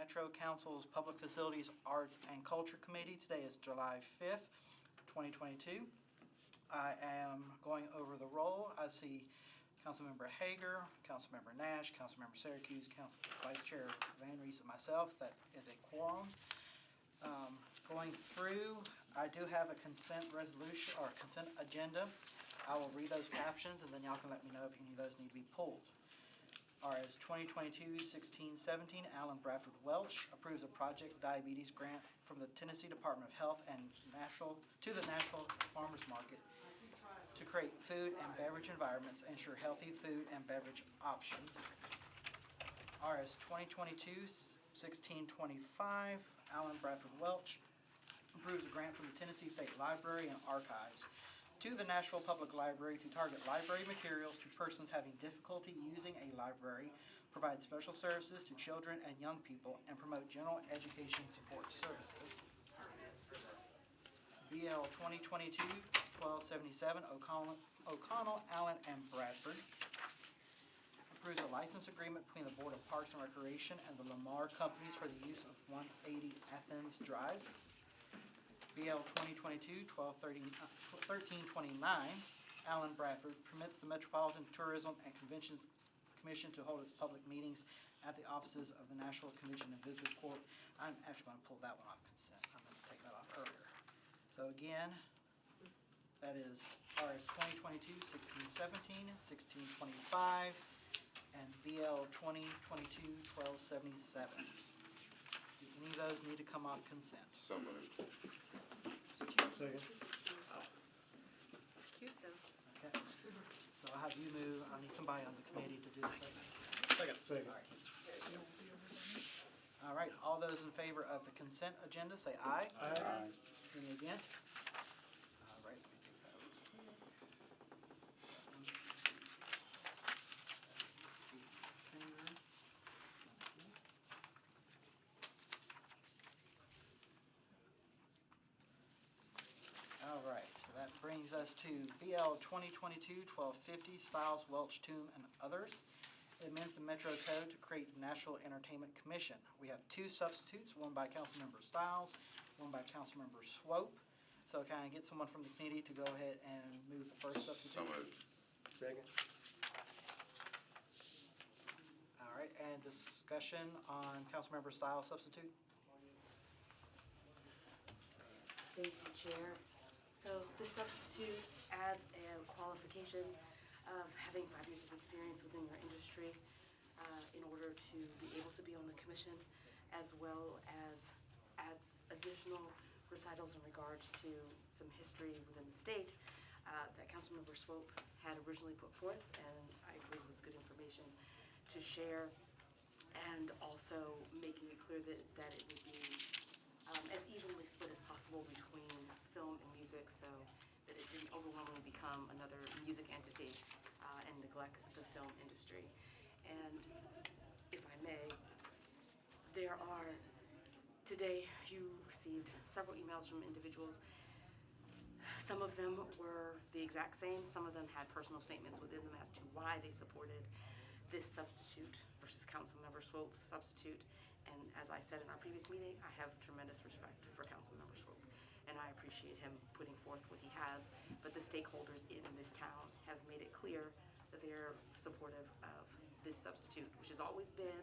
Metro Council's Public Facilities, Arts, and Culture Committee. Today is July 5th, 2022. I am going over the roll. I see Councilmember Hager, Councilmember Nash, Councilmember Syracuse, Vice Chair Van Reese, and myself. That is a quorum. Going through, I do have a consent resolution or consent agenda. I will read those captions, and then y'all can let me know if any of those need to be pulled. RS 2022-16-17, Alan Bradford Welch approves a Project Diabetes grant from the Tennessee Department of Health and to the Nashville Farmers Market to create food and beverage environments and ensure healthy food and beverage options. RS 2022-16-25, Alan Bradford Welch approves a grant from the Tennessee State Library and Archives to the Nashville Public Library to target library materials to persons having difficulty using a library, provide special services to children and young people, and promote general education support services. BL 2022-1277, O'Connell, Allen, and Bradford approves a license agreement between the Board of Parks and Recreation and the Lamar Companies for the use of 180 Athens Drive. BL 2022-1329, Alan Bradford permits the Metropolitan Tourism and Conventions Commission to hold its public meetings at the offices of the National Convention and Visitors Court. I'm actually going to pull that one off consent. I'm going to take that off earlier. So again, that is RS 2022-16-17, 16-25, and BL 2022-1277. Do any of those need to come off consent? So moved. Second. It's cute though. Okay. So I'll have you move. I need somebody on the committee to do the second. Second. All right. All those in favor of the consent agenda say aye. Aye. Any against? All right. Let me take that All right, so that brings us to BL 2022-1250, Stiles, Welch, Toome, and others. It amends the Metro Code to create the National Entertainment Commission. We have two substitutes, one by Councilmember Stiles, one by Councilmember Swope. So can I get someone from the committee to go ahead and move the first substitute? So moved. Second. All right, and discussion on Councilmember Stiles' substitute? Thank you, Chair. So this substitute adds a qualification of having 5 years of experience within your industry in order to be able to be on the commission, as well as adds additional recitals in regards to some history within the state that Councilmember Swope had originally put forth, and I agree was good information to share, and also making it clear that it would be as evenly split as possible between film and music, so that it didn't overwhelmingly become another music entity and neglect the film industry. And if I may, today you received several emails from individuals. Some of them were the exact same, some of them had personal statements within them as to why they supported this substitute versus Councilmember Swope's substitute. And as I said in our previous meeting, I have tremendous respect for Councilmember Swope, and I appreciate him putting forth what he has. But the stakeholders in this town have made it clear that they are supportive of this substitute, which has always been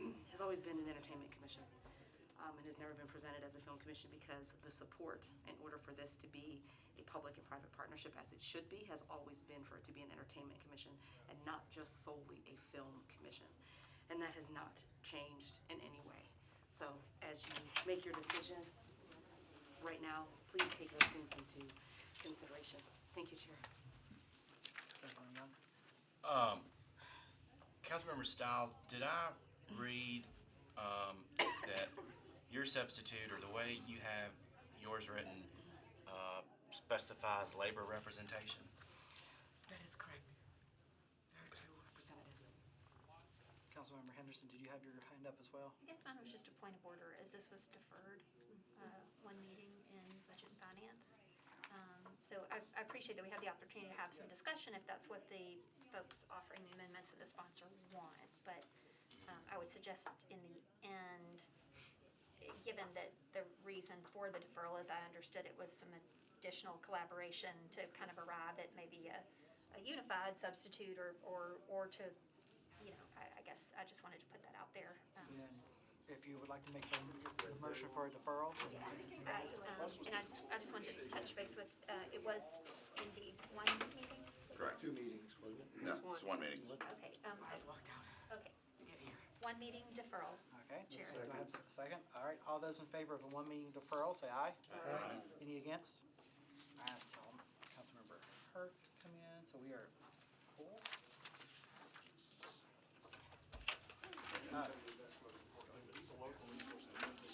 an entertainment commission, and has never been presented as a film commission, because the support, in order for this to be a public and private partnership as it should be, has always been for it to be an entertainment commission and not just solely a film commission. And that has not changed in any way. So as you make your decision right now, please take those things into consideration. Thank you, Chair. Councilmember Stiles, did I read that your substitute, or the way you have yours written, specifies labor representation? That is correct. There are two representatives. Councilmember Henderson, did you have your hand up as well? I guess mine was just a point of order, as this was deferred one meeting in Budget and Finance. So I appreciate that we have the opportunity to have some discussion if that's what the folks offering the amendments of the sponsor want. But I would suggest in the end, given that the reason for the deferral, as I understood it, was some additional collaboration to kind of arrive at maybe a unified substitute or to, I guess I just wanted to put that out there. And if you would like to make a motion for a deferral? And I just wanted to touch base with, it was indeed one meeting? Correct. 2 meetings, wasn't it? No, it's one meeting. Okay, I walked out. okay. One meeting deferral. Okay. Chair. Do I have a second? All right, all those in favor of a one-meeting deferral, say aye. Aye. Any against? All right, so Councilmember Hurt come in, so we are full.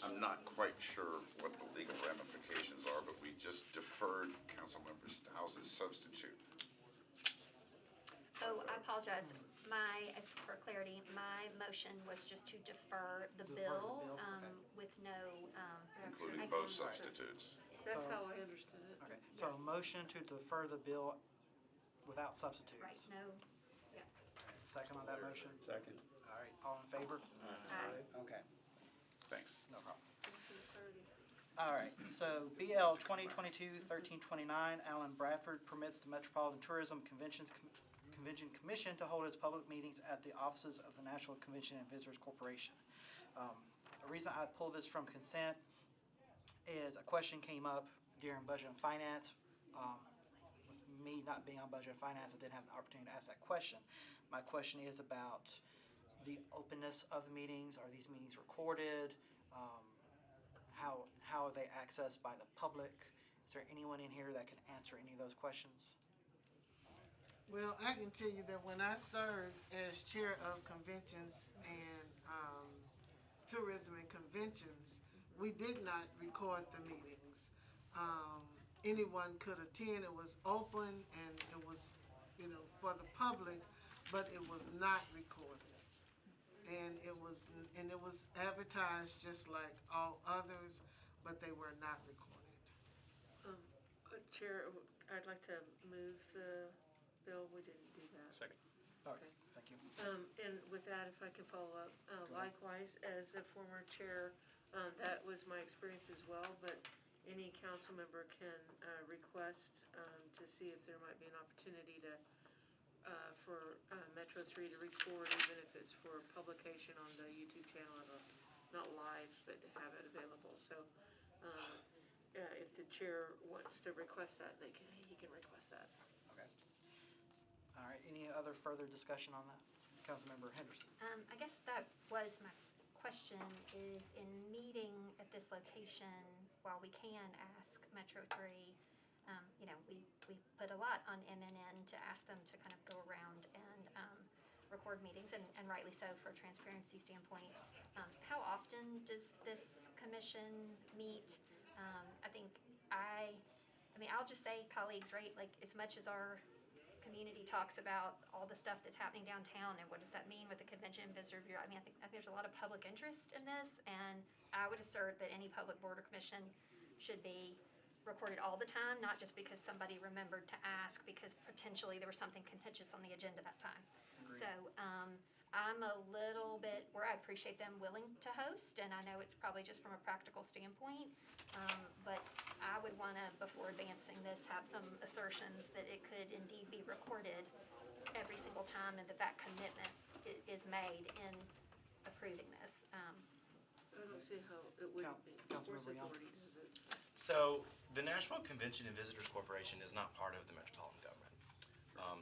I'm not quite sure what the legal ramifications are, but we just deferred Councilmember Stiles' substitute. Oh, I apologize. For clarity, my motion was just to defer the Defer the bill, bill, okay. with no, Including I- both substitutes. That's So- how I understood it. Okay, so a motion to defer the bill without substitutes. right, no, Second on that motion? Second. All right, all in favor? Okay, Thanks. no problem. All right, so BL 2022-1329, Alan Bradford permits the Metropolitan Tourism Convention Commission to hold its public meetings at the offices of the Nashville Convention and Visitors Corporation. The reason I pulled this from consent is a question came up during Budget and Finance. With me not being on Budget and Finance, I didn't have the opportunity to ask that question. My question is about the openness of the meetings. Are these meetings recorded? How are they accessed by the public? Is there anyone in here that can answer any of those questions? Well, I can tell you that when I served as chair of conventions and tourism and conventions, we did not record the meetings. Anyone could attend. It was open and it was, for the public, but it was not recorded. And it was advertised just like all others, but they were not recorded. Chair, I'd like to move the bill. We didn't do that. Second. All right, thank you. And with that, if I can follow up, likewise, as a former chair, that was my experience as well, but any council member can request to see if there might be an opportunity to, for Metro 3 to record, even if it's for publication on the YouTube channel, not live, but to have it available. So if the chair wants to request that, he can request that. Okay. All right, any other further discussion on that? Councilmember Henderson? I guess that was my question, is in meeting at this location, while we can ask Metro 3, we put a lot on MNN to ask them to kind of go around and record meetings, and rightly so for a transparency standpoint. How often does this commission meet? I'll just say, colleagues, right, like as much as our community talks about all the stuff that's happening downtown and what does that mean with the Convention and Visitor Bureau, I think there's a lot of public interest in this, and I would assert that any public board or commission should be recorded all the time, not just because somebody remembered to ask because potentially there was something contentious on the agenda that time. Agreed. So I'm a little bit, where I appreciate them willing to host, and I know it's probably just from a practical standpoint, but I would want to, before advancing this, have some assertions that it could indeed be recorded every single time and that commitment is made in approving this. I don't see how it wouldn't be. Sports Councilmember Young. Authority does it. So the Nashville Convention and Visitors Corporation is not part of the Metropolitan government.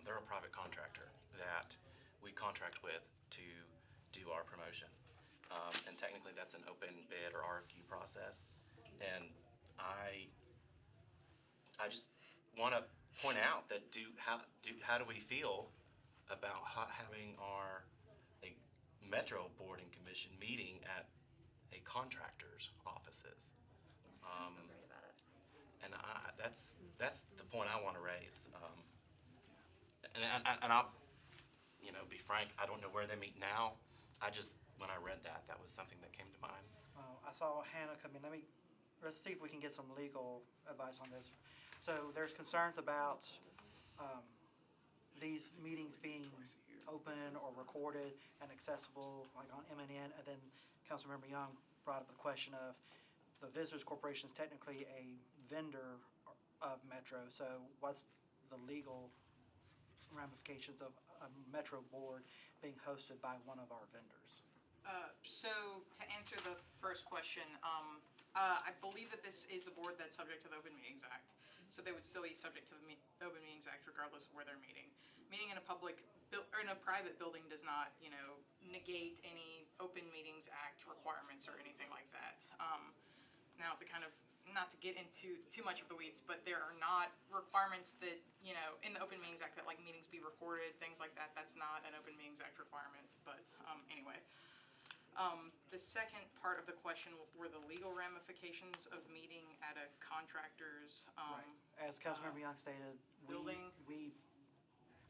They're a private contractor that we contract with to do our promotion. And technically that's an open bid or RFQ process. And I just want to point out that how do we feel about having a Metro Board and Commission meeting at a contractor's offices? I'm great about it. And that's the point I want to raise. And I'll, be frank, I don't know where they meet now. When I read that was something that came to mind. I saw Hannah come in. Let's see if we can get some legal advice on this. So there's concerns about these meetings being open or recorded and accessible, like on MNN. And then Councilmember Young brought up the question of the Visitors Corporation is technically a vendor of Metro, so what's the legal ramifications of a Metro board being hosted by one of our vendors? So to answer the first question, I believe that this is a board that's subject to the Open Meetings Act. So they would still be subject to the Open Meetings Act regardless of where they're meeting. Meeting in a public, or in a private building does not, negate any Open Meetings Act requirements or anything like that. Now to kind of, not to get into too much of the weeds, but there are not requirements that, in the Open Meetings Act that like meetings be recorded, things like that. That's not an Open Meetings Act requirement, but anyway. The second part of the question were the legal ramifications of meeting at a contractor's, Right. As Councilmember Young stated, building. we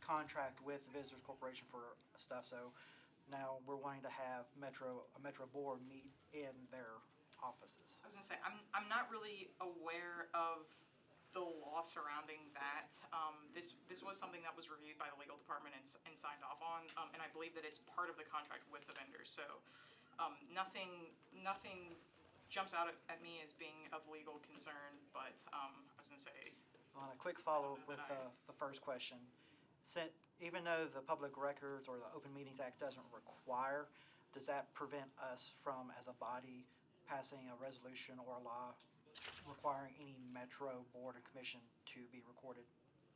contract with the Visitors Corporation for stuff, so now we're wanting to have a Metro board meet in their offices. I was gonna say, I'm not really aware of the law surrounding that. This was something that was reviewed by the legal department and signed off on, and I believe that it's part of the contract with the vendors, so, nothing jumps out at me as being of legal concern, but, I was gonna say, On a quick follow-up with the first question, even though the Public Records or the Open Meetings Act doesn't require, does that prevent us from, as a body, passing a resolution or a law requiring any Metro board or commission to be recorded?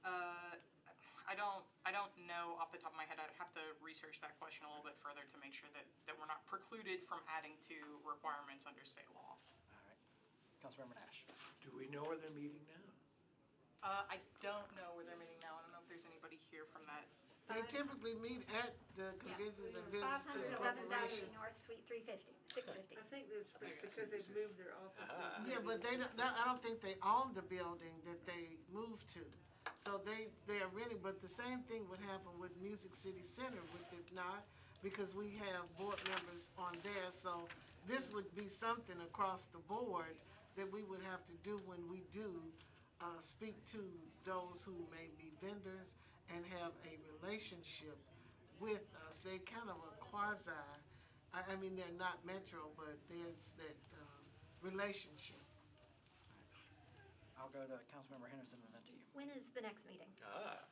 I don't know off the top of my head. I'd have to research that question a little bit further to make sure that we're not precluded from adding to requirements under state law. All right. Councilmember Nash. Do we know where they're meeting now? I don't know where they're meeting now. I don't know if there's anybody here from that. They typically meet at the Conventions and Visitors 511 Corporation. North Suite 350, 650. I think it's because they've moved their offices. Yeah, but I don't think they own the building that they moved to. So they are really, but the same thing would happen with Music City Center, would it not? Because we have board members on there, so this would be something across the board that we would have to do when we do speak to those who may be vendors and have a relationship with us. They're kind of a quasi, I mean, they're not Metro, but there's that relationship. I'll go to Councilmember Henderson and then to you. When is the next meeting?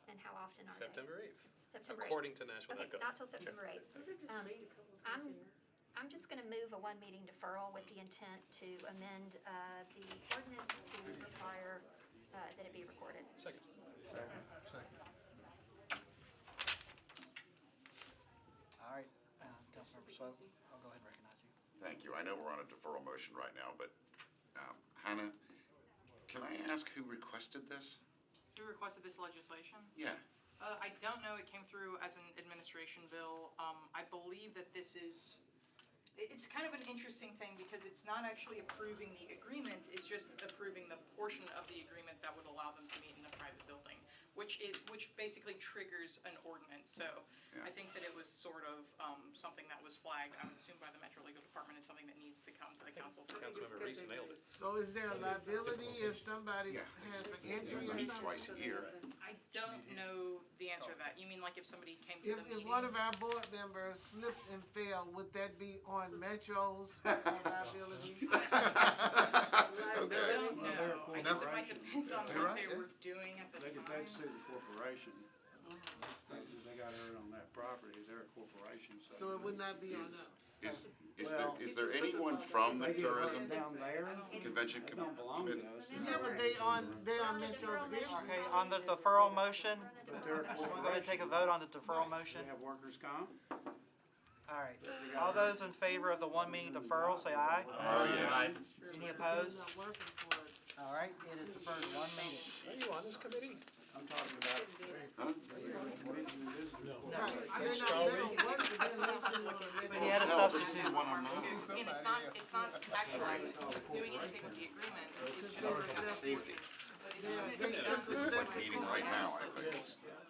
And how often are they? September 8th. September 8th. According to Nashville. Okay, not till September 8th. I think just meet a couple I'm, times a year. I'm just gonna move a one meeting deferral with the intent to amend the ordinance to require that it be recorded. Second. All right, Councilmember Swope, I'll go ahead and recognize you. Thank you. I know we're on a deferral motion right now, but Hannah, can I ask who requested this? Who requested this legislation? Yeah. I don't know. It came through as an administration bill. I believe that it's kind of an interesting thing because it's not actually approving the agreement, it's just approving the portion of the agreement that would allow them to meet in the private building, which basically triggers an ordinance. So Yeah. I think that it was sort of something that was flagged, I would assume by the Metro Legal Department, as something that needs to come to the council for. Councilmember Reese nailed it. So is there a liability if somebody Yeah. has an injury or Meet something? twice a year. I don't know the answer to that. You mean like if somebody came to the If meeting? one of our board members slipped and fell, would that be on Metro's liability? I don't Okay. know. I guess it might depend on You're what right, they yeah. were doing at the They time. sue the corporation. They got earned on that property, they're a corporation, So it would not be on us. Is there anyone from the They get tourism hurt down there, convention they don't belong to committee? us. Yeah, but they on Metro's business. Okay, on the deferral motion, But they're a we'll go ahead and corporation. take a vote on the deferral motion. They have workers' comp. All right, all those in favor of the one meeting deferral, say aye. Any opposed? Not working for it. All right, it is deferred to one meeting. Are you on this committee? I'm talking about. Huh? Right, they don't work, but they're listening on He Metro. had a No, this is substitute. the one I'm not. And it's not actually doing anything with the agreement, it's just. Safety. But it Yeah, is- they- that's a This is like separate meeting right now, I think. corporation.